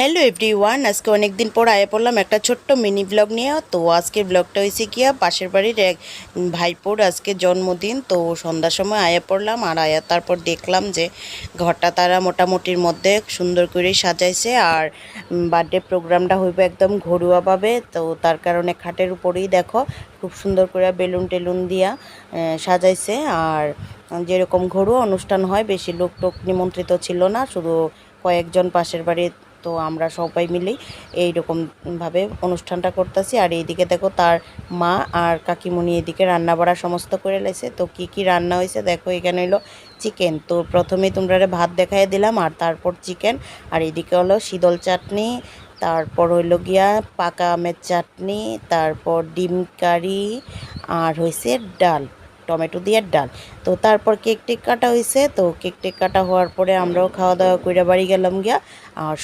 Hello everyone, আজকে অনেক দিন পর আয়া পড়লাম একটা ছোট্ট মিনি ব্লগ নিয়ে। তো আজকের ব্লগটা হয়েছে গিয়া পাশের বাড়ির এক ভাইপোর আজকে জন্মদিন। তো সন্ধ্যার সময় আয়া পড়লাম, আর আয়া তারপর দেখলাম যে ঘরটা তারা মোটামুটির মধ্যে সুন্দর করে সাজাইছে। আর বার্থডে প্রোগ্রামটা হইব একদম ঘরোয়াভাবে। তো তার কারণে খাটের উপরেই দেখো খুব সুন্দর করে বেলুন টেলুন দিয়া সাজাইছে। আর যেরকম ঘরোয়া অনুষ্ঠান হয়, বেশি লোক টোক নিমন্ত্রিত ছিল না, শুধু কয়েকজন পাশের বাড়ির। তো আমরা সবাই মিলেই এইরকমভাবে অনুষ্ঠানটা করতেছি। আর এইদিকে দেখো তার মা আর কাকিমণি এদিকে রান্না বাড়া সমস্ত করে লাইছে। তো কি কি রান্না হয়েছে দেখো, এখানে হলো চিকেন। তো প্রথমেই তোমরা ভাত দেখাই দিলাম, আর তারপর চিকেন। আর এদিকে হলো শীতল চাটনি, তারপর হইল গিয়া পাকা আমের চাটনি, তারপর ডিম কারি, আর হয়েছে ডাল, টমেটো দিয়ে ডাল। তো তারপর কেক টেক কাটা হয়েছে। তো কেক টেক কাটা হওয়ার পরে আমরাও খাওয়া দাওয়া করে বাড়ি গেলাম গিয়া। আর